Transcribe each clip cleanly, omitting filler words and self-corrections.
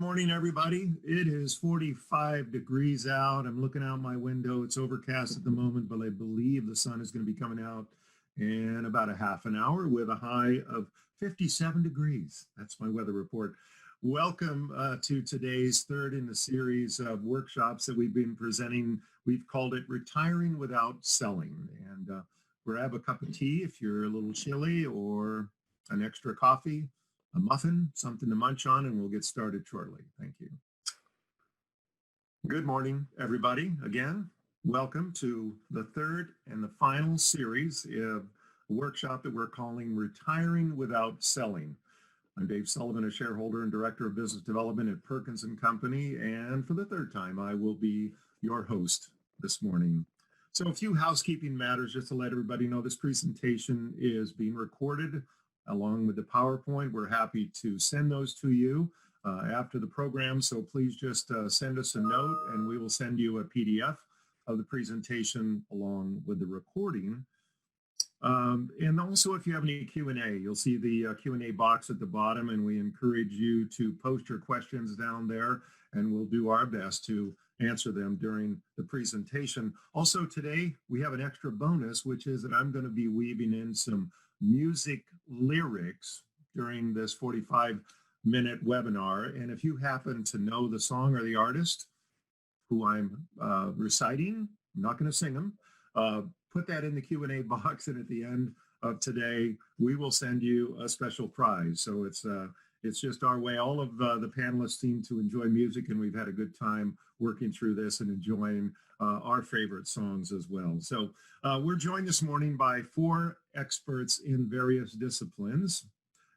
Morning, everybody. It is 45 degrees out. I'm looking out my window. It's overcast at the moment, but I believe the sun is going to be coming out in about a half an hour with a high of 57 degrees. That's my weather report. Welcome to today's third in the series of workshops that we've been presenting. We've called it Retiring Without Selling. And grab a cup of tea if you're a little chilly, or an extra coffee, a muffin, something to munch on, and we'll get started shortly. Thank you. Good morning, everybody. Again, welcome to the third and the final series of a workshop that we're calling Retiring Without Selling. I'm Dave Sullivan, a shareholder and director of business development at Perkins & Company, and for the third time, I will be your host this morning. So a few housekeeping matters just to let everybody know. This presentation is being recorded along with the PowerPoint. We're happy to send those to you after the program, so please just send us a note and we will send you a PDF of the presentation along with the recording. And also, if you have any Q&A, you'll see the Q&A box at the bottom, and we encourage you to post your questions down there, and we'll do our best to answer them during the presentation. Also today, we have an extra bonus, which is that I'm going to be weaving in some music lyrics during this 45-minute webinar. And if you happen to know the song or the artist who I'm reciting, I'm not going to sing them, put that in the Q&A box, and at the end of today, we will send you a special prize. So it's just our way. All of the panelists seem to enjoy music, and we've had a good time working through this and enjoying our favorite songs as well. So we're joined this morning by 4 experts in various disciplines,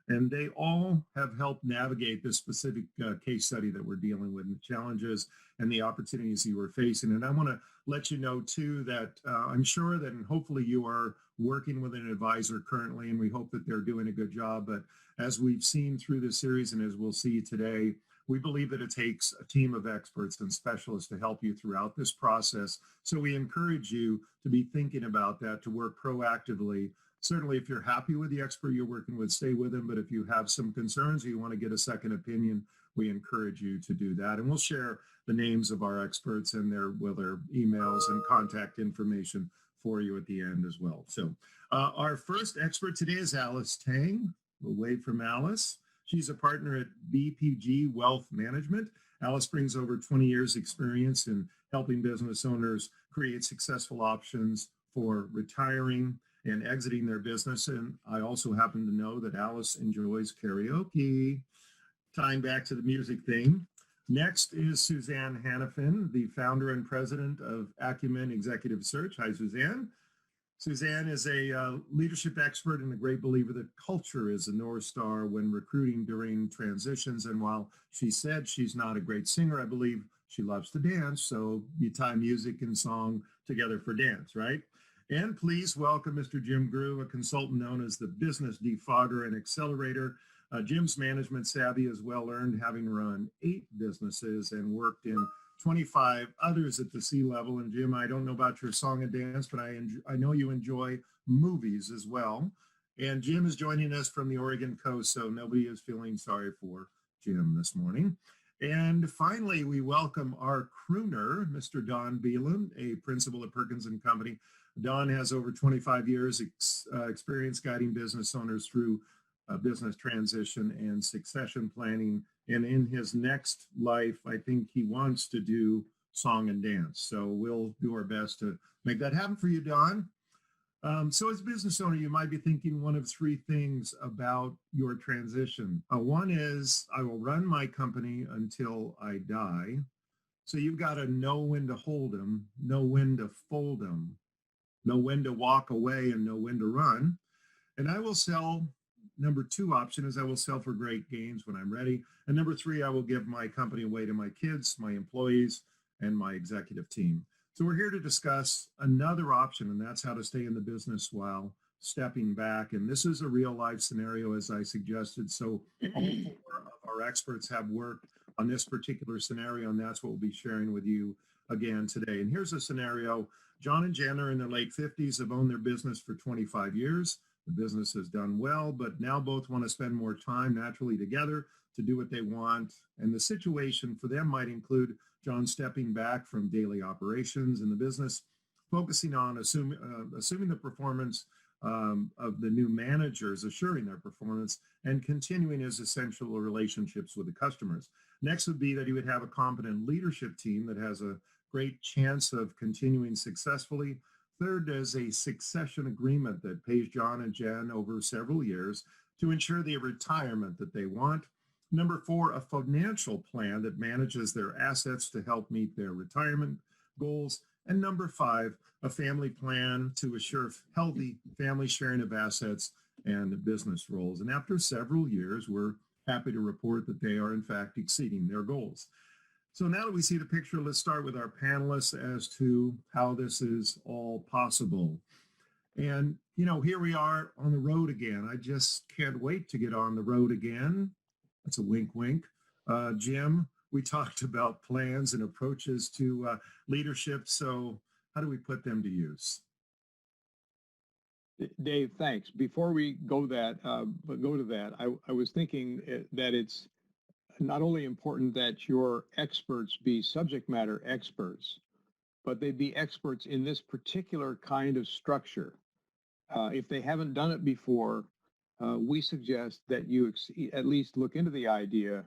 and they all have helped navigate this specific case study that we're dealing with, and the challenges and the opportunities you are facing. And I want to let you know, too, that I'm sure that, and hopefully you are working with an advisor currently, and we hope that they're doing a good job. But as we've seen through this series, and as we'll see today, we believe that it takes a team of experts and specialists to help you throughout this process. So we encourage you to be thinking about that, to work proactively. Certainly, if you're happy with the expert you're working with, stay with them. But if you have some concerns or you want to get a second opinion, we encourage you to do that. And we'll share the names of our experts and their emails and contact information for you at the end as well. So our first expert today is Alice Tang. We'll wait from Alice. She's a partner at BPG Wealth Management. Alice brings over 20 years experience in helping business owners create successful options for retiring and exiting their business. And I also happen to know that Alice enjoys karaoke, tying back to the music thing. Next is Suzanne Hannafin, the founder and president of Acumen Executive Search. Hi, Suzanne. Suzanne is a leadership expert and a great believer that culture is a North Star when recruiting during transitions. And while she said she's not a great singer, I believe she loves to dance. So you tie music and song together for dance, right? And please welcome Mr. Jim Grew, a consultant known as the Business Defogger and Accelerator. Jim's management savvy is well earned, having run 8 businesses and worked in 25 others at the C-level. And Jim, I don't know about your song and dance, but I know you enjoy movies as well. And Jim is joining us from the Oregon coast, so nobody is feeling sorry for Jim this morning. And finally, we welcome our crooner, Mr. Don Beelan, a principal at Perkins & Company. Don has over 25 years experience guiding business owners through business transition and succession planning. And in his next life, I think he wants to do song and dance. So we'll do our best to make that happen for you, Don. So as a business owner, you might be thinking one of 3 things about your transition. One is, I will run my company until I die. So you've got to know when to hold them, know when to fold them, know when to walk away, and know when to run. And I will sell. Number 2 option is I will sell for great gains when I'm ready. And number 3, I will give my company away to my kids, my employees, and my executive team. So we're here to discuss another option, and that's how to stay in the business while stepping back. And this is a real life scenario, as I suggested. So all 4 of our experts have worked on this particular scenario, and that's what we'll be sharing with you again today. And here's a scenario. John and Jen are in their late 50s, have owned their business for 25 years. The business has done well, but now both want to spend more time naturally together to do what they want. And the situation for them might include John stepping back from daily operations in the business, focusing on assuming the performance of the new managers, assuring their performance, and continuing his essential relationships with the customers. Next would be that he would have a competent leadership team that has a great chance of continuing successfully. Third is a succession agreement that pays John and Jen over several years to ensure the retirement that they want. Number four, a financial plan that manages their assets to help meet their retirement goals. And number five, a family plan to assure healthy family sharing of assets and business roles. And after several years, we're happy to report that they are in fact exceeding their goals. So now that we see the picture, let's start with our panelists as to how this is all possible. And, here we are on the road again. I just can't wait to get on the road again. That's a wink, wink. Jim, we talked about plans and approaches to leadership. So how do we put them to use? Dave, thanks. Before we go to that, I was thinking that it's not only important that your experts be subject matter experts, but they be experts in this particular kind of structure. If they haven't done it before, we suggest that you at least look into the idea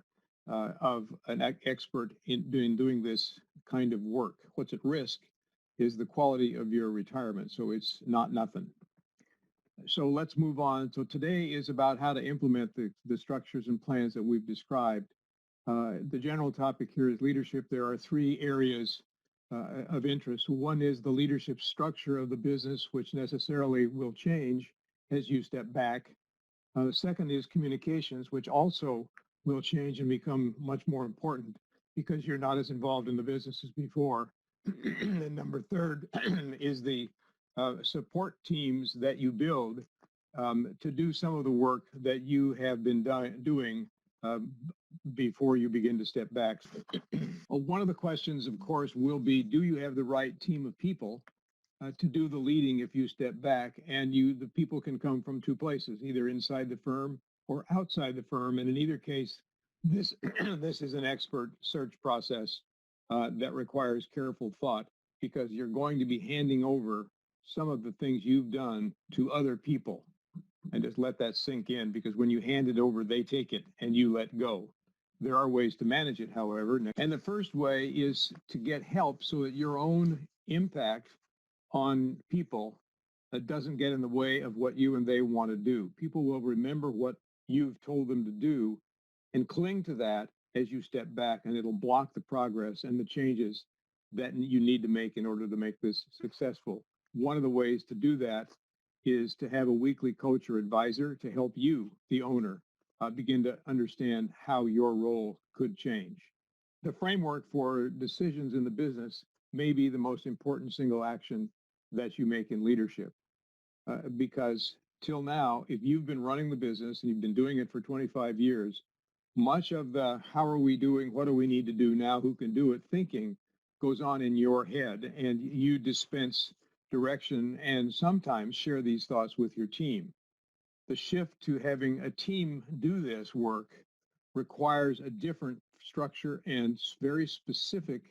of an expert in doing this kind of work. What's at risk is the quality of your retirement, so it's not nothing. So let's move on. So today is about how to implement the structures and plans that we've described. The general topic here is leadership. There are three areas of interest. One is the leadership structure of the business, which necessarily will change as you step back. The second is communications, which also will change and become much more important because you're not as involved in the business as before. And number third is the support teams that you build to do some of the work that you have been doing before you begin to step back. Well, one of the questions, of course, will be, do you have the right team of people to do the leading if you step back? And the people can come from two places, either inside the firm or outside the firm. And in either case, this is an expert search process that requires careful thought because you're going to be handing over some of the things you've done to other people. And just let that sink in, because when you hand it over, they take it and you let go. There are ways to manage it, however. And the first way is to get help so that your own impact on people doesn't get in the way of what you and they want to do. People will remember what you've told them to do and cling to that as you step back, and it'll block the progress and the changes that you need to make in order to make this successful. One of the ways to do that is to have a weekly coach or advisor to help you, the owner, begin to understand how your role could change. The framework for decisions in the business may be the most important single action that you make in leadership. Because till now, if you've been running the business and you've been doing it for 25 years, much of the how are we doing, what do we need to do now, who can do it thinking goes on in your head, and you dispense direction and sometimes share these thoughts with your team. The shift to having a team do this work requires a different structure and very specific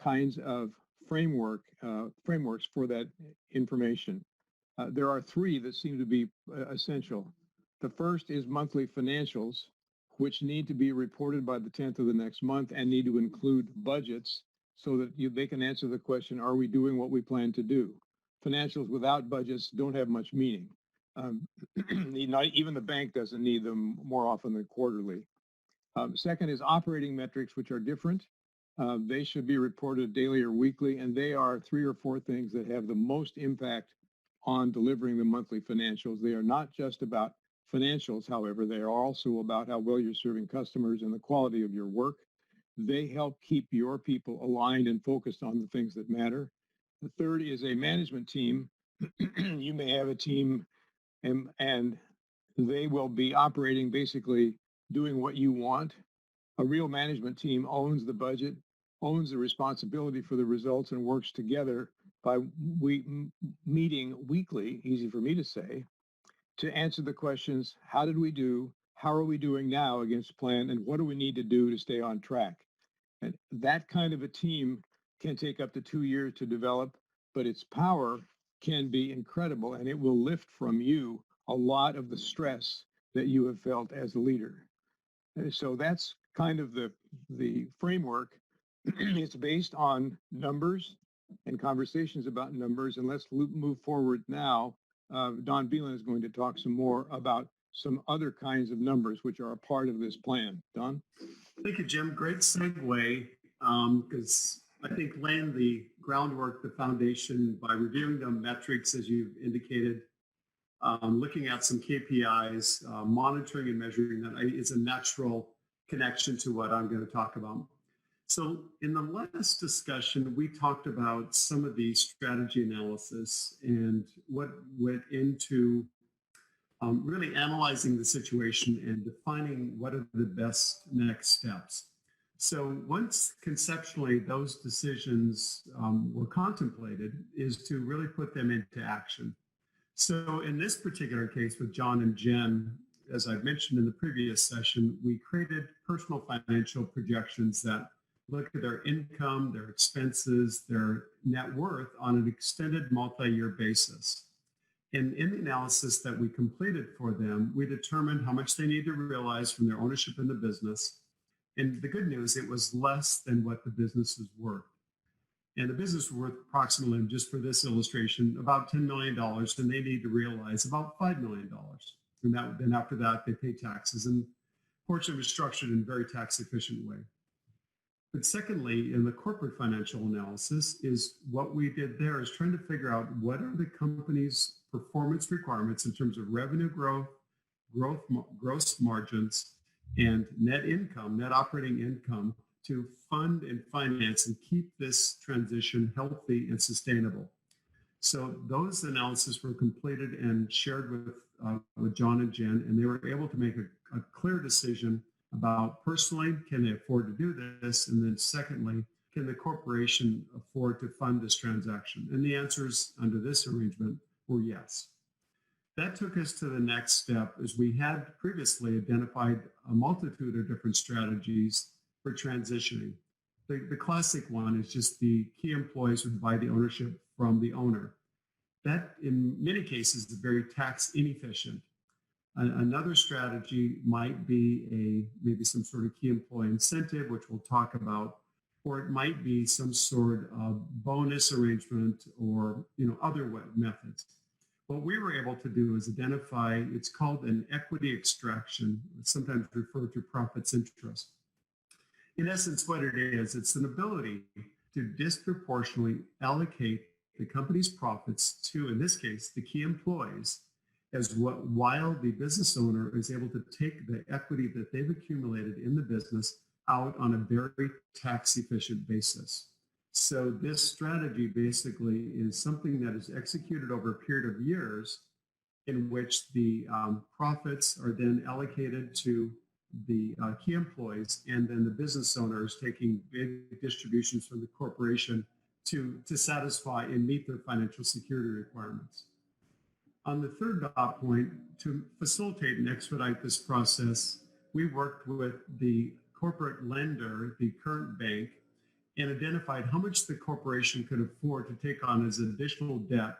kinds of frameworks for that information. There are three that seem to be essential. The first is monthly financials, which need to be reported by the 10th of the next month and need to include budgets so that they can answer the question, are we doing what we plan to do? Financials without budgets don't have much meaning. Even the bank doesn't need them more often than quarterly. Second is operating metrics, which are different. They should be reported daily or weekly, and they are three or four things that have the most impact on delivering the monthly financials. They are not just about financials, however, they are also about how well you're serving customers and the quality of your work. They help keep your people aligned and focused on the things that matter. The third is a management team. You may have a team and they will be operating basically doing what you want. A real management team owns the budget, owns the responsibility for the results, and works together by meeting weekly, easy for me to say, to answer the questions, how did we do? How are we doing now against plan? And what do we need to do to stay on track? And that kind of a team can take up to 2 years to develop, but its power can be incredible and it will lift from you a lot of the stress that you have felt as a leader. And so that's kind of the framework. It's based on numbers and conversations about numbers. And let's move forward now. Don Beelan is going to talk some more about some other kinds of numbers which are a part of this plan. Don? Thank you, Jim. Great segue, because I think laying the groundwork, the foundation by reviewing the metrics, as you've indicated, looking at some KPIs, monitoring and measuring that is a natural connection to what I'm going to talk about. So in the last discussion, we talked about some of the strategy analysis and what went into really analyzing the situation and defining what are the best next steps. So once conceptually those decisions were contemplated, is to really put them into action. So in this particular case with John and Jen, as I mentioned in the previous session, we created personal financial projections that look at their income, their expenses, their net worth on an extended multi-year basis. And in the analysis that we completed for them, we determined how much they need to realize from their ownership in the business. And the good news, it was less than what the business is worth. And the business is worth approximately, just for this illustration, about $10 million, and they need to realize about $5 million. And then after that, they pay taxes. And fortunately, it was structured in a very tax efficient way. But secondly, in the corporate financial analysis, is what we did there is trying to figure out what are the company's performance requirements in terms of revenue growth, gross margins, and net income, net operating income, to fund and finance and keep this transition healthy and sustainable. So those analyses were completed and shared with John and Jen, and they were able to make a clear decision about personally, can they afford to do this? And then secondly, can the corporation afford to fund this transaction? And the answers under this arrangement were yes. That took us to the next step, as we had previously identified a multitude of different strategies for transitioning. The classic one is just the key employees would buy the ownership from the owner. That, in many cases, is very tax inefficient. Another strategy might be maybe some sort of key employee incentive, which we'll talk about, or it might be some sort of bonus arrangement or other methods. What we were able to do is identify, it's called an equity extraction, sometimes referred to profits interest. In essence, what it is, it's an ability to disproportionately allocate the company's profits to, in this case, the key employees, while the business owner is able to take the equity that they've accumulated in the business out on a very tax efficient basis. So this strategy basically is something that is executed over a period of years, in which the profits are then allocated to the key employees, and then the business owner is taking big distributions from the corporation to satisfy and meet their financial security requirements. On the third dot point, to facilitate and expedite this process, we worked with the corporate lender, the current bank, and identified how much the corporation could afford to take on as additional debt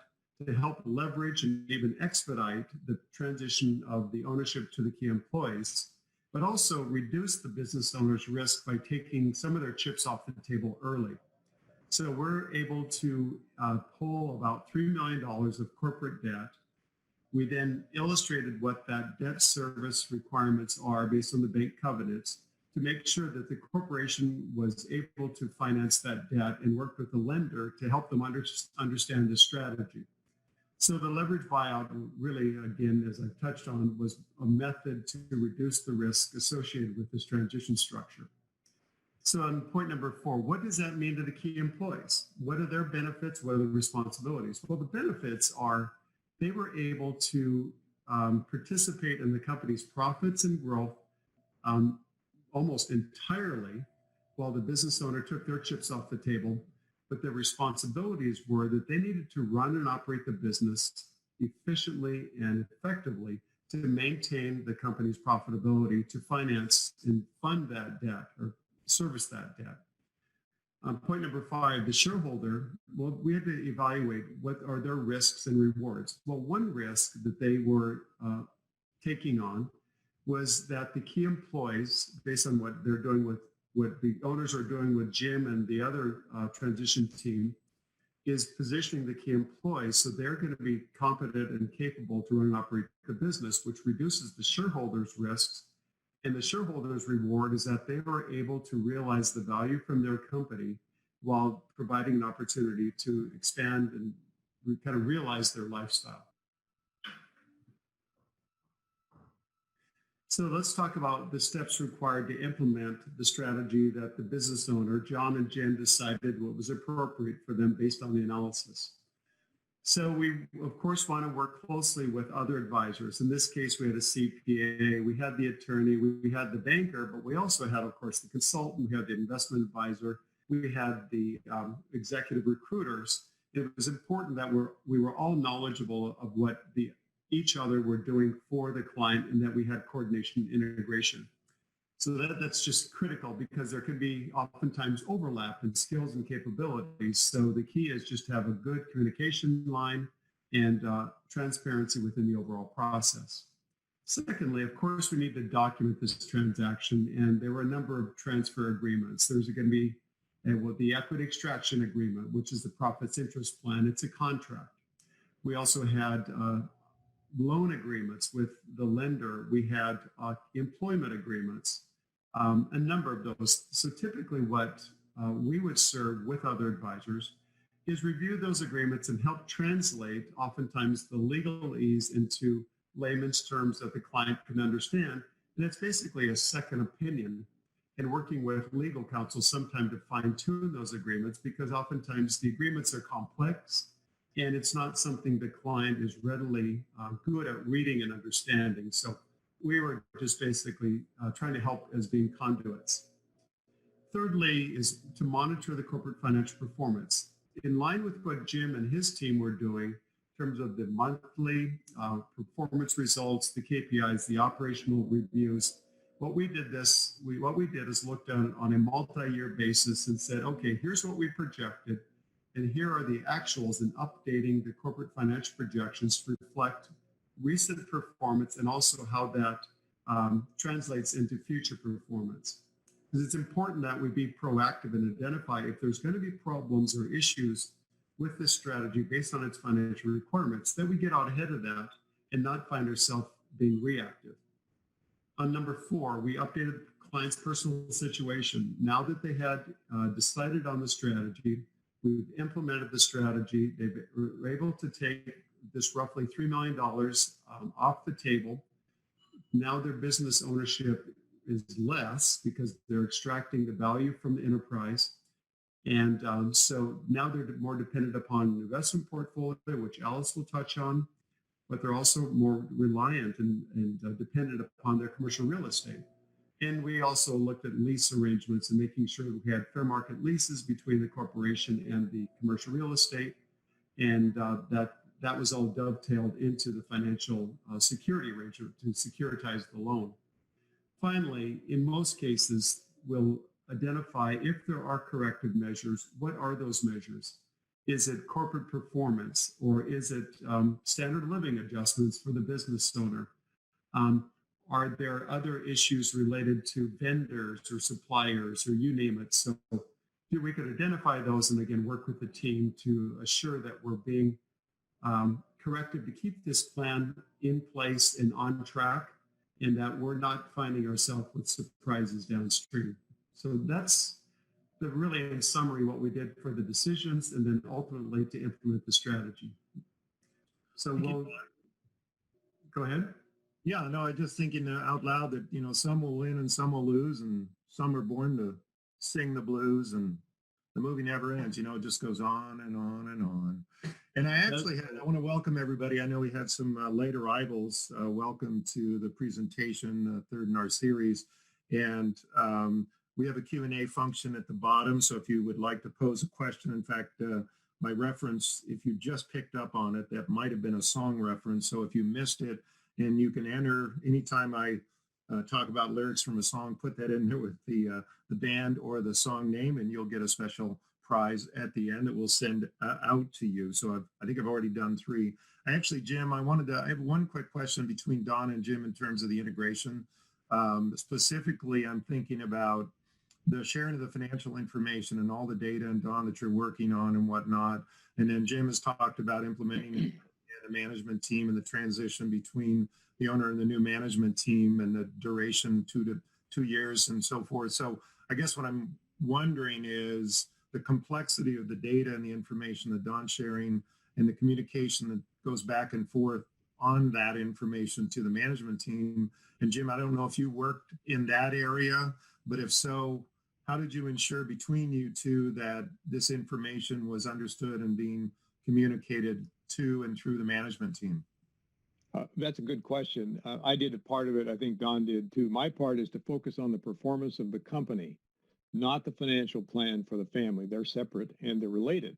to help leverage and even expedite the transition of the ownership to the key employees, but also reduce the business owner's risk by taking some of their chips off the table early. So we're able to pull about $3 million of corporate debt. We then illustrated what that debt service requirements are based on the bank covenants to make sure that the corporation was able to finance that debt, and work with the lender to help them understand the strategy. So the leverage buyout really, again, as I've touched on, was a method to reduce the risk associated with this transition structure. So on point number 4, what does that mean to the key employees? What are their benefits? What are the responsibilities? Well, the benefits are they were able to participate in the company's profits and growth almost entirely, while the business owner took their chips off the table. But their responsibilities were that they needed to run and operate the business efficiently and effectively to maintain the company's profitability to finance and fund that debt or service that debt. Point number 5, the shareholder, well, we had to evaluate what are their risks and rewards. Well, one risk that they were taking on was that the key employees, based on what they're doing with what the owners are doing with Jim and the other transition team, is positioning the key employees so they're going to be competent and capable to run and operate the business, which reduces the shareholders' risks. And the shareholders' reward is that they are able to realize the value from their company while providing an opportunity to expand and kind of realize their lifestyle. So let's talk about the steps required to implement the strategy that the business owner, John and Jen, decided what was appropriate for them based on the analysis. So we, of course, want to work closely with other advisors. In this case, we had a CPA, we had the attorney, we had the banker, but we also had, of course, the consultant, we had the investment advisor, we had the executive recruiters. It was important that we were all knowledgeable of what each other were doing for the client and that we had coordination and integration. So that's just critical because there can be oftentimes overlap in skills and capabilities. So the key is just to have a good communication line and transparency within the overall process. Secondly, of course, we need to document this transaction, and there were a number of transfer agreements. There's going to be the equity extraction agreement, which is the profits interest plan. It's a contract. We also had loan agreements with the lender. We had employment agreements, a number of those. So typically what we would serve with other advisors is review those agreements and help translate oftentimes the legalese into layman's terms that the client can understand. And it's basically a second opinion, and working with legal counsel sometime to fine tune those agreements, because oftentimes the agreements are complex and it's not something the client is readily good at reading and understanding. So we were just basically trying to help as being conduits. Thirdly is to monitor the corporate financial performance. In line with what Jim and his team were doing in terms of the monthly performance results, the KPIs, the operational reviews, what we did is looked on a multi-year basis and said, okay, here's what we projected. And here are the actuals, and updating the corporate financial projections to reflect recent performance and also how that translates into future performance. Because it's important that we be proactive and identify if there's going to be problems or issues with this strategy based on its financial requirements, that we get out ahead of that and not find ourselves being reactive. On number 4, we updated clients' personal situation. Now that they had decided on the strategy, we've implemented the strategy. They were able to take this roughly $3 million off the table. Now their business ownership is less because they're extracting the value from the enterprise. And so now they're more dependent upon an investment portfolio, which Alice will touch on, but they're also more reliant and dependent upon their commercial real estate. And we also looked at lease arrangements and making sure that we had fair market leases between the corporation and the commercial real estate. And that was all dovetailed into the financial security arrangement to securitize the loan. Finally, in most cases, we'll identify if there are corrective measures. What are those measures? Is it corporate performance, or is it standard living adjustments for the business owner? Are there other issues related to vendors or suppliers, or you name it? So we could identify those and again work with the team to assure that we're being corrected to keep this plan in place and on track, and that we're not finding ourselves with surprises downstream. So that's really in summary what we did for the decisions and then ultimately to implement the strategy. So we'll go ahead. Yeah, no, I'm just thinking out loud that, some will win and some will lose, and some are born to sing the blues, and the movie never ends. It just goes on and on and on. And I want to welcome everybody. I know we had some late arrivals. Welcome to the presentation, third in our series. And we have a Q&A function at the bottom. So if you would like to pose a question, in fact, by reference, if you just picked up on it, that might have been a song reference. So if you missed it, and you can enter anytime I talk about lyrics from a song, put that in there with the band or the song name, and you'll get a special prize at the end that we'll send out to you. So I think I've already done 3. Actually, Jim, I have one quick question between Don and Jim in terms of the integration. Specifically, I'm thinking about the sharing of the financial information and all the data, and Don, that you're working on and whatnot. And then Jim has talked about implementing the management team and the transition between the owner and the new management team and the duration 2 years and so forth. So I guess what I'm wondering is the complexity of the data and the information that Don's sharing and the communication that goes back and forth on that information to the management team. And Jim, I don't know if you worked in that area, but if so, how did you ensure between you two that this information was understood and being communicated to and through the management team? That's a good question. I did a part of it. I think Don did too. My part is to focus on the performance of the company, not the financial plan for the family. They're separate and they're related.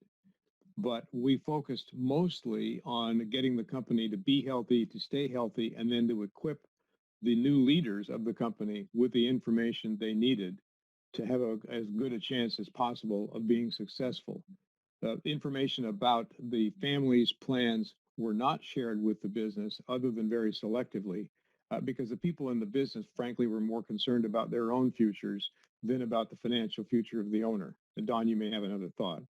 But we focused mostly on getting the company to be healthy, to stay healthy, and then to equip the new leaders of the company with the information they needed to have as good a chance as possible of being successful. Information about the family's plans were not shared with the business other than very selectively because the people in the business, frankly, were more concerned about their own futures than about the financial future of the owner. And Don, you may have another thought.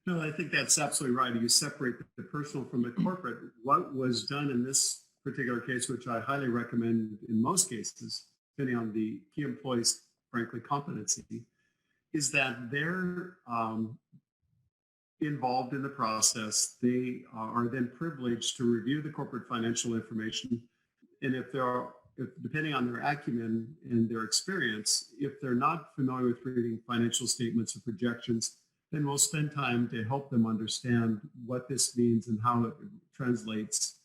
No, I think that's absolutely right. You separate the personal from the corporate. What was done in this particular case, which I highly recommend in most cases, depending on the key employee's, frankly, competency, is that they're involved in the process. They are then privileged to review the corporate financial information. And if depending on their acumen and their experience, if they're not familiar with reading financial statements or projections, then we'll spend time to help them understand what this means and how it translates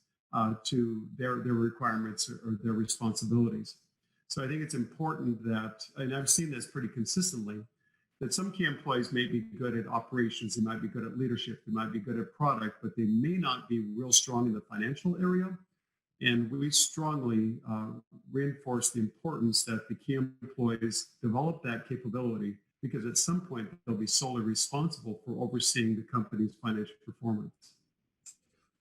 to their requirements or their responsibilities. So I think it's important that, and I've seen this pretty consistently, that some key employees may be good at operations, they might be good at leadership, they might be good at product, but they may not be real strong in the financial area. And we strongly reinforce the importance that the key employees develop that capability, because at some point they'll be solely responsible for overseeing the company's financial performance.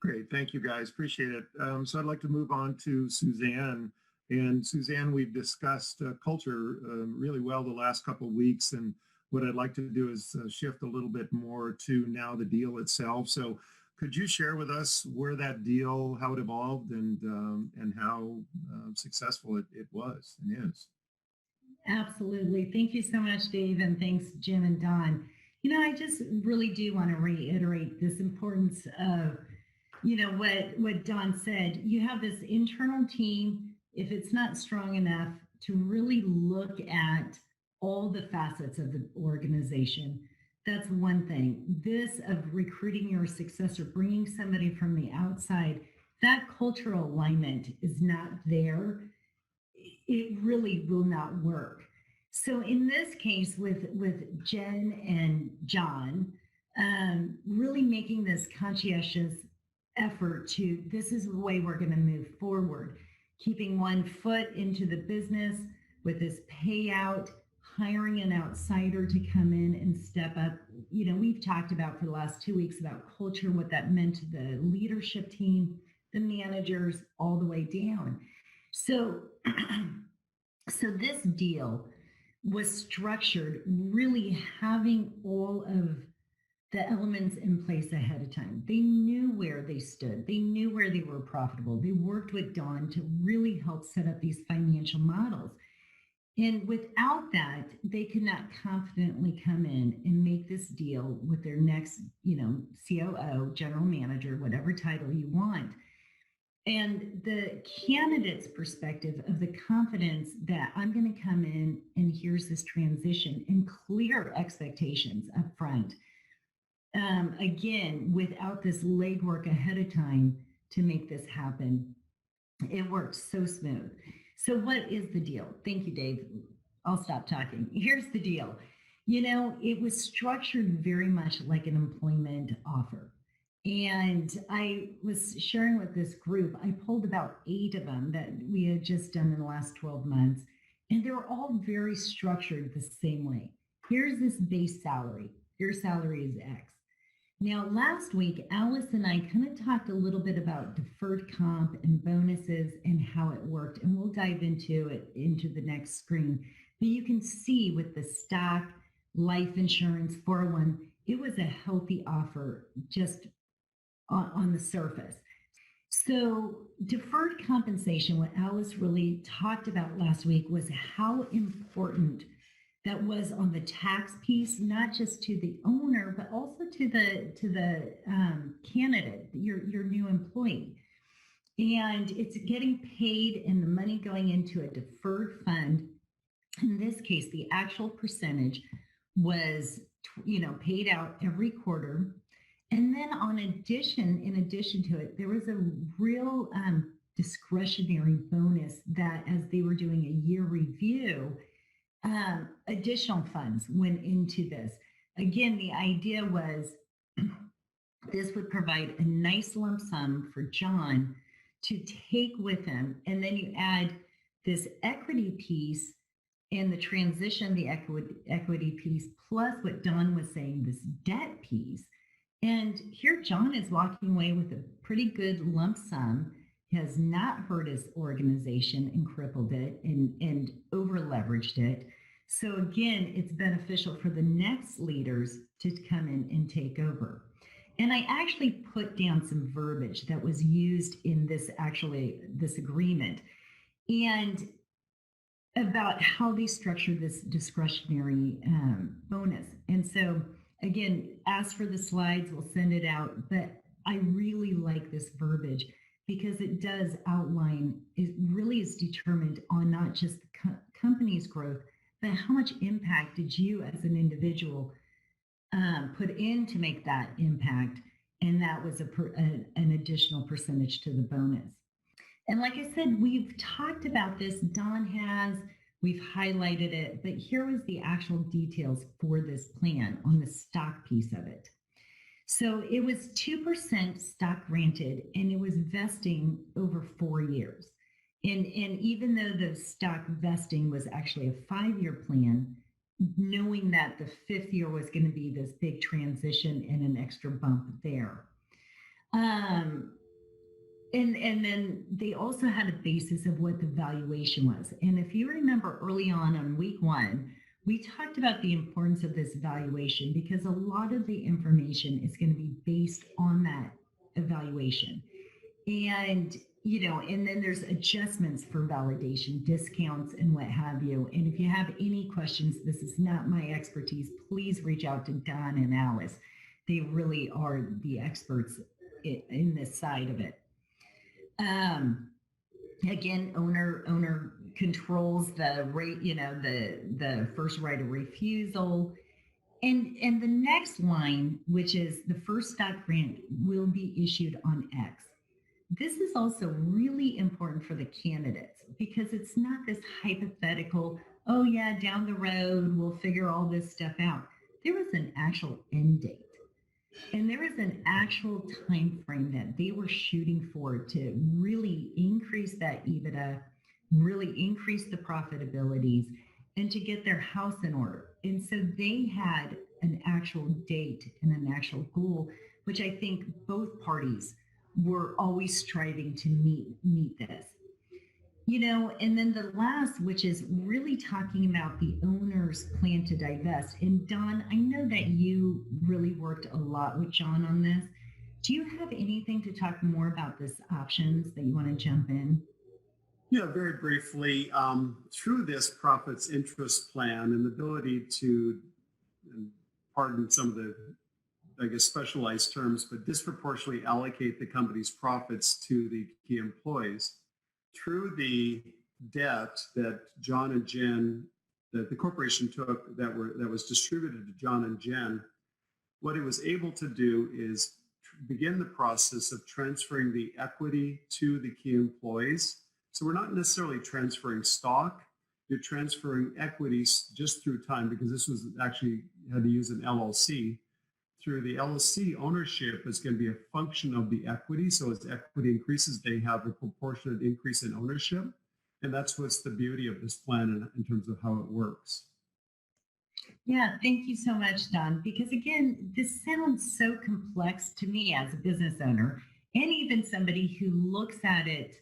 Great, thank you guys, appreciate it. So I'd like to move on to Suzanne. And Suzanne, we've discussed culture really well the last couple of weeks, and what I'd like to do is shift a little bit more to now the deal itself. So could you share with us where that deal, how it evolved, and how successful it was and is? Absolutely. Thank you so much, Dave, and thanks, Jim and Don. I just really do want to reiterate this importance of, what Don said. You have this internal team, if it's not strong enough to really look at all the facets of the organization, that's one thing. This of recruiting your successor, bringing somebody from the outside, that cultural alignment is not there. It really will not work. So in this case with Jen and John, really making this conscientious effort to, this is the way we're going to move forward, keeping one foot into the business with this payout, hiring an outsider to come in and step up. We've talked about for the last 2 weeks about culture, what that meant to the leadership team, the managers, all the way down. So this deal was structured really having all of the elements in place ahead of time. They knew where they stood. They knew where they were profitable. They worked with Don to really help set up these financial models. And without that, they could not confidently come in and make this deal with their next, COO, general manager, whatever title you want. And the candidate's perspective of the confidence that I'm going to come in and here's this transition and clear expectations up front. Again, without this legwork ahead of time to make this happen, it worked so smooth. So what is the deal? Thank you, Dave. I'll stop talking. Here's the deal. It was structured very much like an employment offer. And I was sharing with this group, I pulled about 8 of them that we had just done in the last 12 months, and they were all very structured the same way. Here's this base salary. Your salary is X. Now, last week, Alice and I kind of talked a little bit about deferred comp and bonuses and how it worked, and we'll dive into it into the next screen. But you can see with the stock, life insurance, 401, it was a healthy offer just on the surface. So, deferred compensation, what Alice really talked about last week was how important that was on the tax piece, not just to the owner, but also to the candidate, your new employee. And it's getting paid and the money going into a deferred fund. In this case, the actual percentage was, paid out every quarter. And then in addition to it, there was a real discretionary bonus that as they were doing a year review, additional funds went into this. Again, the idea was this would provide a nice lump sum for John to take with him. And then you add this equity piece and the transition, the equity piece, plus what Don was saying, this debt piece. And here John is walking away with a pretty good lump sum. He has not hurt his organization and crippled it and over leveraged it. So again, it's beneficial for the next leaders to come in and take over. And I actually put down some verbiage that was used in this agreement and about how they structure this discretionary bonus. And so again, ask for the slides, we'll send it out. But I really like this verbiage because it does outline, it really is determined on not just the company's growth, but how much impact did you as an individual put in to make that impact? And that was an additional percentage to the bonus. And like I said, we've talked about this, Don has, we've highlighted it, but here was the actual details for this plan on the stock piece of it. So it was 2% stock granted, and it was vesting over 4 years. And even though the stock vesting was actually a 5-year plan, knowing that the 5th year was going to be this big transition and an extra bump there. And then they also had a basis of what the valuation was. And if you remember early on week 1, we talked about the importance of this valuation because a lot of the information is going to be based on that evaluation. And, and then there's adjustments for validation, discounts and what have you. And if you have any questions, this is not my expertise, please reach out to Don and Alice. They really are the experts in this side of it. Again, owner controls the rate, the first right of refusal. And the next line, which is the first stock grant will be issued on X. This is also really important for the candidates because it's not this hypothetical, oh yeah, down the road, we'll figure all this stuff out. There was an actual end date. And there is an actual time frame that they were shooting for to really increase that EBITDA, really increase the profitabilities, and to get their house in order. And so they had an actual date and an actual goal, which I think both parties were always striving to meet this. And then the last, which is really talking about the owner's plan to divest. And Don, I know that you really worked a lot with John on this. Do you have anything to talk more about this options that you want to jump in? Yeah, very briefly, through this profits interest plan and the ability to, pardon some of the, specialized terms, but disproportionately allocate the company's profits to the key employees. Through the debt that John and Jen, that the corporation took that was distributed to John and Jen, what it was able to do is begin the process of transferring the equity to the key employees. So we're not necessarily transferring stock, you're transferring equities just through time, because this was actually had to use an LLC. Through the LLC, ownership is going to be a function of the equity. So as equity increases, they have a proportionate increase in ownership. And that's what's the beauty of this plan in terms of how it works. Yeah, thank you so much, Don. Because again, this sounds so complex to me as a business owner, and even somebody who looks at it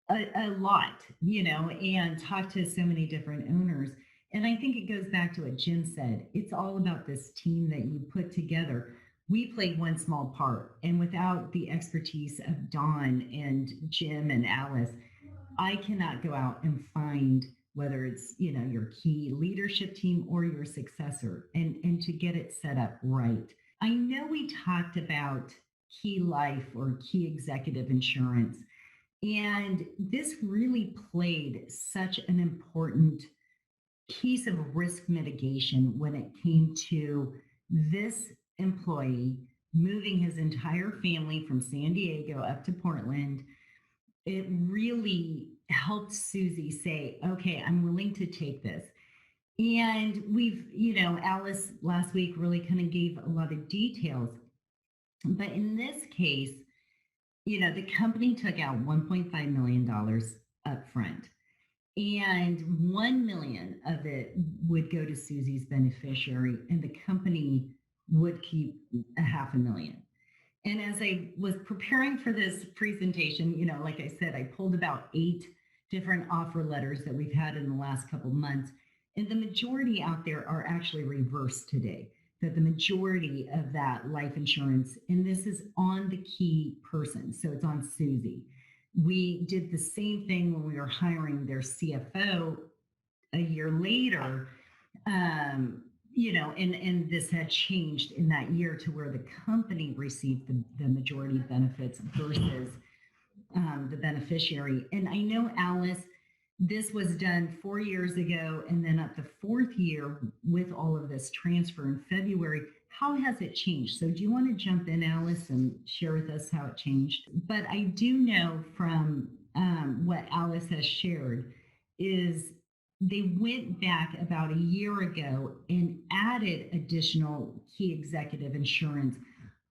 a lot, and talk to so many different owners. And I think it goes back to what Jim said. It's all about this team that you put together. We played one small part, and without the expertise of Don and Jim and Alice, I cannot go out and find whether it's, your key leadership team or your successor, and to get it set up right. I know we talked about key life or key executive insurance, and this really played such an important piece of risk mitigation when it came to this employee moving his entire family from San Diego up to Portland. It really helped Susie say, okay, I'm willing to take this. And we've, Alice last week really kind of gave a lot of details. But in this case, the company took out $1.5 million up front, and 1 million of it would go to Susie's beneficiary, and the company would keep a $500,000. And as I was preparing for this presentation, like I said, I pulled about 8 different offer letters that we've had in the last couple of months. And the majority out there are actually reversed today, that the majority of that life insurance, and this is on the key person, so it's on Susie. We did the same thing when we were hiring their CFO a year later. And this had changed in that year to where the company received the majority benefits versus the beneficiary. And I know, Alice, this was done 4 years ago, and then at the 4th year with all of this transfer in February, how has it changed? So do you want to jump in, Alice, and share with us how it changed? But I do know from what Alice has shared is they went back about a year ago and added additional key executive insurance.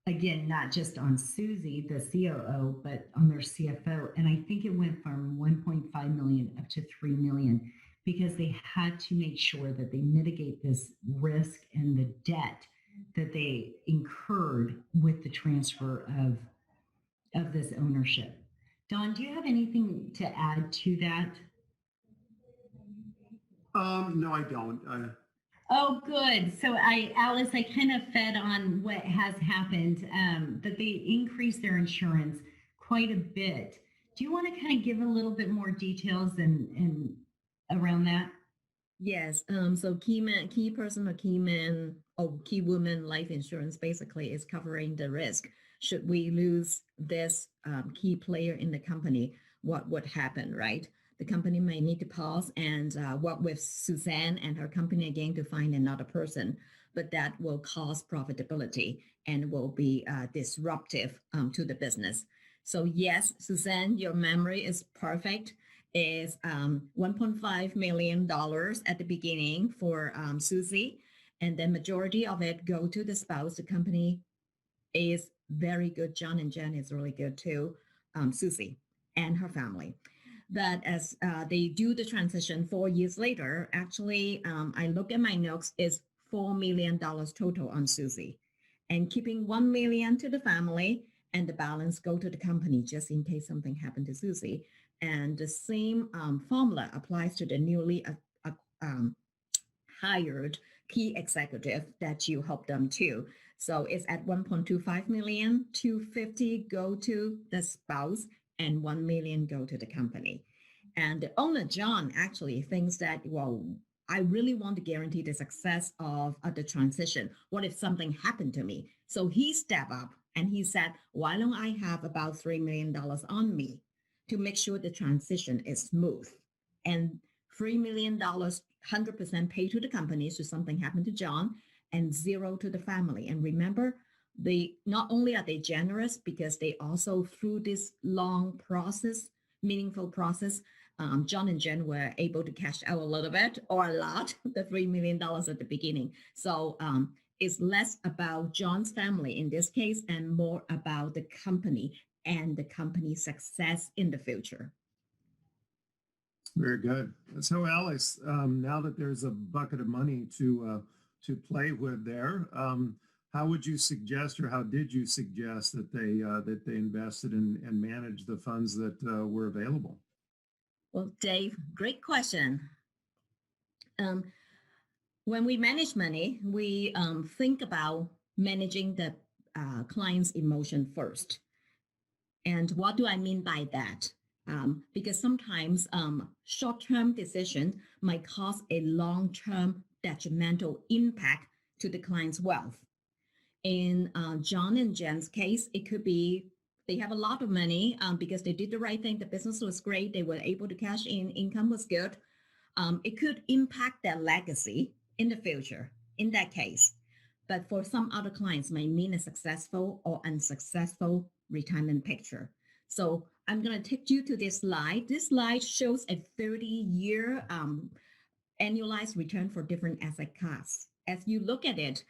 Again, not just on Susie, the COO, but on their CFO. And I think it went from 1.5 million up to 3 million, because they had to make sure that they mitigate this risk and the debt that they incurred with the transfer of this ownership. Don, do you have anything to add to that? No, I don't. Oh, good. So Alice, I kind of fed on what has happened, that they increased their insurance quite a bit. Do you want to kind of give a little bit more details and around that? Yes. So key person or key man or key woman life insurance basically is covering the risk. Should we lose this key player in the company, what would happen, right? The company may need to pause and work with Suzanne and her company again to find another person, but that will cause profitability and will be disruptive to the business. So yes, Suzanne, your memory is perfect. Is $1.5 million at the beginning for Susie, and the majority of it go to the spouse. The company is very good. John and Jen is really good too. Susie and her family. But as they do the transition 4 years later, actually, I look at my notes, is $4 million total on Susie, and keeping 1 million to the family, and the balance go to the company just in case something happened to Susie. And the same formula applies to the newly hired key executive that you help them to. So it's at 1.25 million, 250 go to the spouse, and 1 million go to the company. And the owner, John, actually thinks that, well, I really want to guarantee the success of the transition. What if something happened to me? So he stepped up and he said, why don't I have about $3 million on me to make sure the transition is smooth? And $3 million, 100% paid to the company, so something happened to John, and 0 to the family. And remember, they not only are they generous, because they also, through this long process, meaningful process, John and Jen were able to cash out a little bit or a lot, the $3 million at the beginning. So it's less about John's family in this case and more about the company and the company's success in the future. Very good. So, Alice, now that there's a bucket of money to play with there, how would you suggest, or how did you suggest that they invested and managed the funds that were available? Well, Dave, great question. When we manage money, we think about managing the client's emotion first. And what do I mean by that? Because sometimes short-term decision might cause a long-term detrimental impact to the client's wealth. In John and Jen's case, it could be they have a lot of money because they did the right thing. The business was great. They were able to cash in. Income was good. It could impact their legacy in the future in that case. But for some other clients, might mean a successful or unsuccessful retirement picture. So I'm going to take you to this slide. This slide shows a 30-year annualized return for different asset class. As you look at it,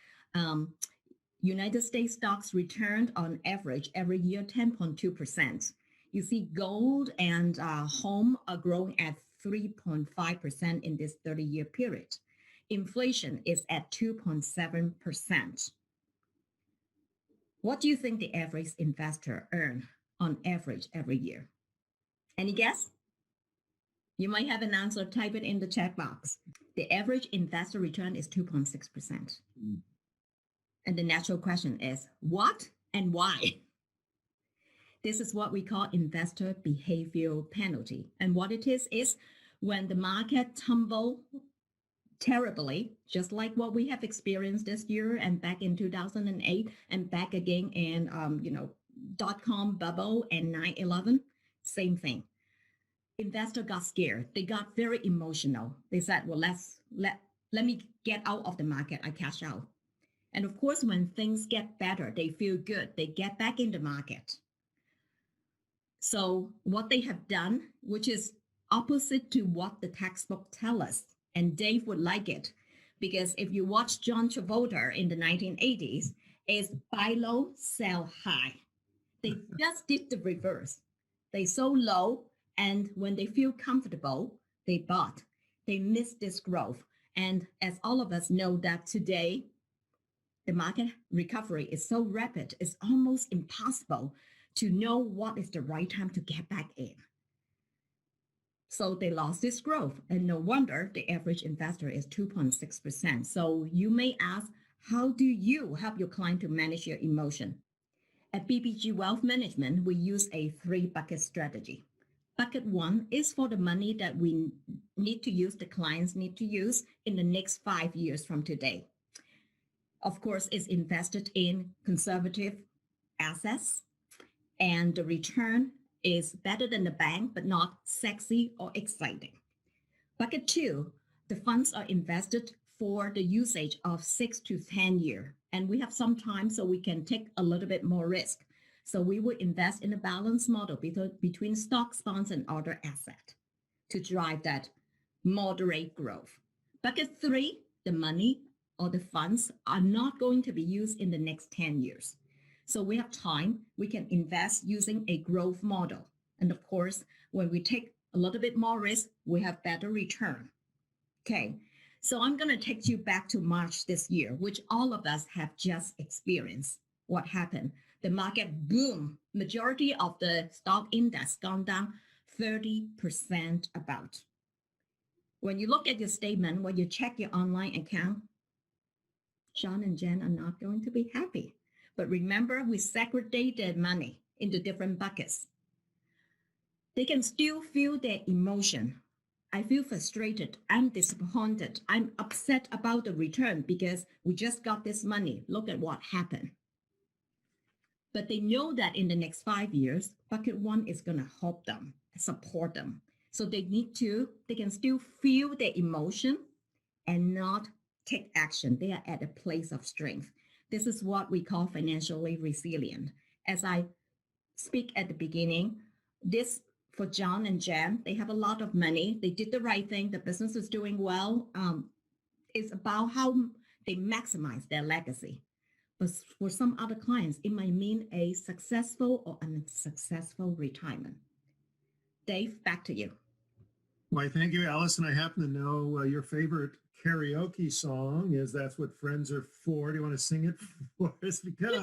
United States stocks returned on average every year 10.2%. You see gold and home are growing at 3.5% in this 30-year period. Inflation is at 2.7%. What do you think the average investor earn on average every year? Any guess? You might have an answer. Type it in the chat box. The average investor return is 2.6%. And the natural question is, what and why? This is what we call investor behavioral penalty. And what it is when the market tumble terribly, just like what we have experienced this year and back in 2008 and back again in, dot-com bubble and 9/11, same thing. Investor got scared. They got very emotional. They said, well, let me get out of the market. I cash out. And of course, when things get better, they feel good. They get back in the market. So what they have done, which is opposite to what the textbook tell us, and Dave would like it, because if you watch John Travolta in the 1980s, is buy low, sell high. They just did the reverse. They sold low, and when they feel comfortable, they bought. They missed this growth. And as all of us know that today, the market recovery is so rapid, it's almost impossible to know what is the right time to get back in. So they lost this growth, and no wonder the average investor is 2.6%. So you may ask, how do you help your client to manage your emotion? At BBG Wealth Management, we use a 3-bucket strategy. Bucket 1 is for the money that we need to use, the clients need to use in the next 5 years from today. Of course, it's invested in conservative assets, and the return is better than the bank, but not sexy or exciting. Bucket 2, the funds are invested for the usage of 6 to 10 years. And we have some time so we can take a little bit more risk. So we would invest in a balanced model between stocks, bonds, and other assets to drive that moderate growth. Bucket 3, the money or the funds are not going to be used in the next 10 years. So we have time, we can invest using a growth model. And of course, when we take a little bit more risk, we have better return. Okay, so I'm going to take you back to March this year, which all of us have just experienced. What happened? The market boom. Majority of the stock index gone down 30% about. When you look at your statement, when you check your online account, John and Jen are not going to be happy. But remember, we segregated money into different buckets. They can still feel their emotion. I feel frustrated. I'm disappointed. I'm upset about the return because we just got this money. Look at what happened. But they know that in the next 5 years, bucket 1 is going to help them, support them. So they can still feel their emotion and not take action. They are at a place of strength. This is what we call financially resilient. As I speak at the beginning, this for John and Jen, they have a lot of money. They did the right thing. The business is doing well. It's about how they maximize their legacy. But for some other clients, it might mean a successful or unsuccessful retirement. Dave, back to you. Why, thank you, Alice. And I happen to know your favorite karaoke song is That's What Friends Are For. Do you want to sing it for us? Because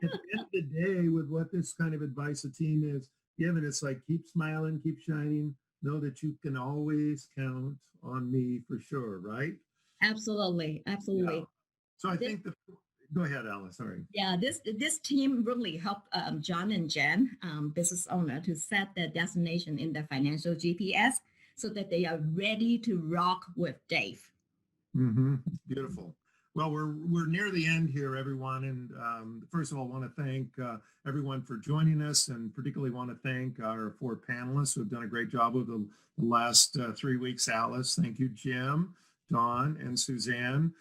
at the end of the day, with what this kind of advice a team is given, it's like, keep smiling, keep shining, know that you can always count on me for sure, right? Absolutely. Absolutely. Yeah. So I think go ahead, Alice, sorry. Yeah, this team really helped John and Jen, business owner, to set their destination in their financial GPS so that they are ready to rock with Dave. Mm-hmm. Beautiful. Well, we're near the end here, everyone. And first of all, I want to thank everyone for joining us, and particularly want to thank our 4 panelists who have done a great job over the last 3 weeks. Alice, thank you, Jim, Dawn, and Suzanne.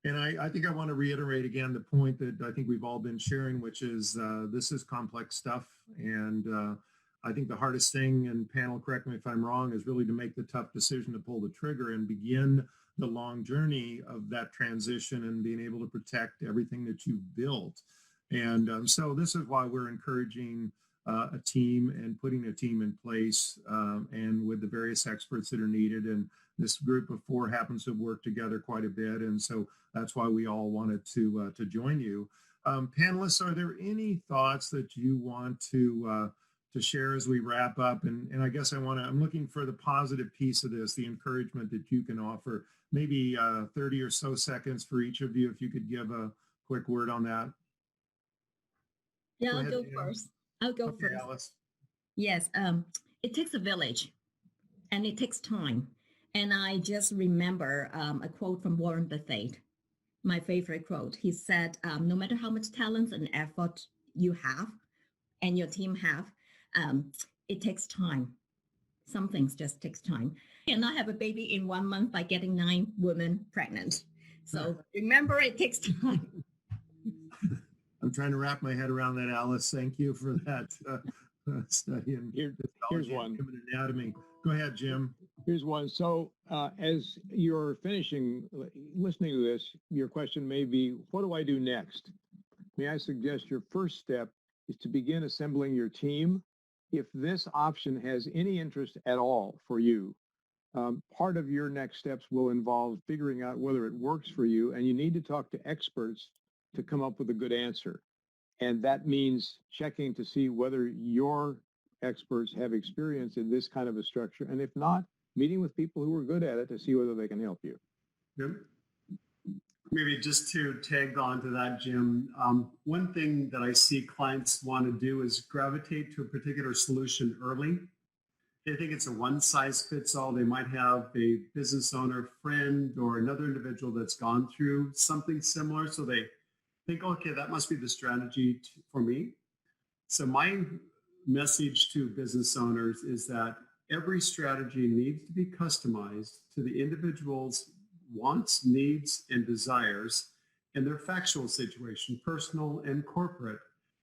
And I think I want to reiterate again the point that I think we've all been sharing, which is this is complex stuff. And I think the hardest thing, and panel, correct me if I'm wrong, is really to make the tough decision to pull the trigger and begin the long journey of that transition and being able to protect everything that you've built. And so this is why we're encouraging a team and putting a team in place and with the various experts that are needed. And this group of 4 happens to have worked together quite a bit. And so that's why we all wanted to join you. Panelists, are there any thoughts that you want to share as we wrap up? And I guess I'm looking for the positive piece of this, the encouragement that you can offer. Maybe 30 or so seconds for each of you, if you could give a quick word on that. Yeah, Go I'll ahead, go Dan. first. I'll go Okay, first. Alice. Yes, it takes a village and it takes time. And I just remember a quote from Warren Buffett, my favorite quote. He said, no matter how much talent and effort you have and your team have, it takes time. Some things just takes time. And I have a baby in 1 month by getting 9 women pregnant. So remember, it takes time. I'm trying to wrap my head around that, Alice. Thank you for that study in Here's histology one. and human anatomy. Go ahead, Jim. Here's one. So as you're finishing listening to this, your question may be, what do I do next? May I suggest your first step is to begin assembling your team. If this option has any interest at all for you, part of your next steps will involve figuring out whether it works for you, and you need to talk to experts to come up with a good answer. And that means checking to see whether your experts have experience in this kind of a structure. And if not, meeting with people who are good at it to see whether they can help you. Good. Maybe just to tag on to that, Jim, one thing that I see clients want to do is gravitate to a particular solution early. They think it's a one-size-fits-all. They might have a business owner, friend, or another individual that's gone through something similar. So they think, okay, that must be the strategy for me. So my message to business owners is that every strategy needs to be customized to the individual's wants, needs, and desires, and their factual situation, personal and corporate,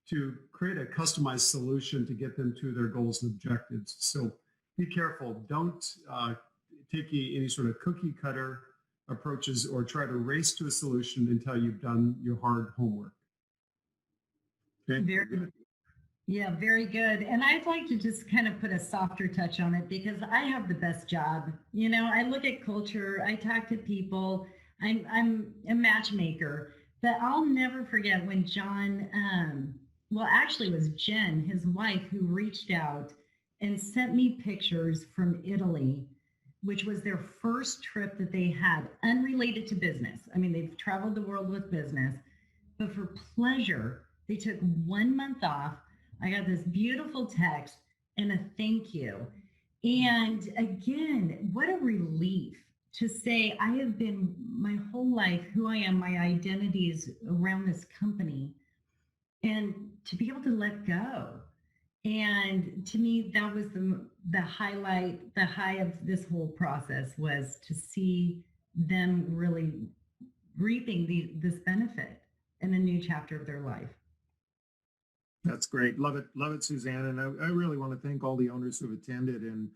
to create a customized solution to get them to their goals and objectives. So be careful. Don't take any sort of cookie cutter approaches or try to race to a solution until you've done your hard homework. Okay. Very good. Yeah, very good. And I'd like to just kind of put a softer touch on it because I have the best job. You know, I look at culture, I talk to people, I'm a matchmaker, but I'll never forget when John, well, actually it was Jen, his wife, who reached out and sent me pictures from Italy, which was their first trip that they had, unrelated to business. I mean, they've traveled the world with business, but for pleasure, they took 1 month off. I got this beautiful text and a thank you. And again, what a relief to say I have been my whole life who I am, my identity is around this company, and to be able to let go. And to me, that was the highlight, the high of this whole process was to see them really reaping this benefit in a new chapter of their life. That's great. Love it, Suzanne. And I really want to thank all the owners who have attended and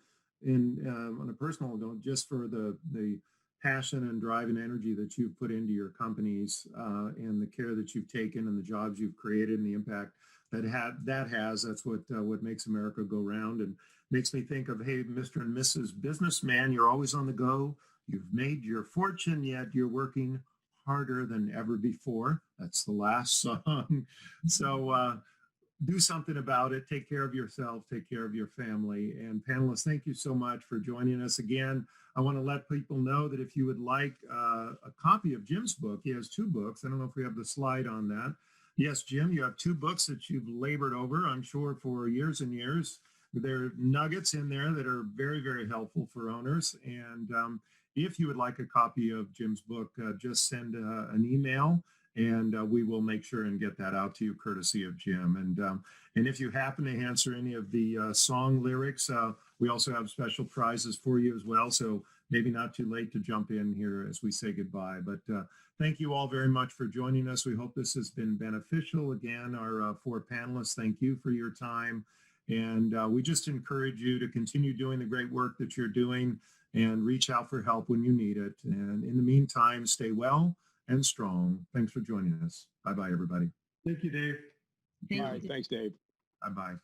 on a personal note, just for the passion and drive and energy that you've put into your companies and the care that you've taken and the jobs you've created and the impact that has. That's what makes America go round and makes me think of, hey, Mr. and Mrs. Businessman, you're always on the go. You've made your fortune, yet you're working harder than ever before. That's the last song. So do something about it. Take care of yourself, take care of your family. And panelists, thank you so much for joining us again. I want to let people know that if you would like a copy of Jim's book, he has 2 books. I don't know if we have the slide on that. Yes, Jim, you have 2 books that you've labored over, I'm sure, for years and years. There are nuggets in there that are very, very helpful for owners. And if you would like a copy of Jim's book, just send an email and we will make sure and get that out to you courtesy of Jim. And if you happen to answer any of the song lyrics, we also have special prizes for you as well. So maybe not too late to jump in here as we say goodbye. But thank you all very much for joining us. We hope this has been beneficial. Again, our 4 panelists, thank you for your time. And we just encourage you to continue doing the great work that you're doing and reach out for help when you need it. And in the meantime, stay well and strong. Thanks for joining us. Bye-bye, everybody. Thank you, Dave. Thank All you. right, thanks, Dave. Bye-bye.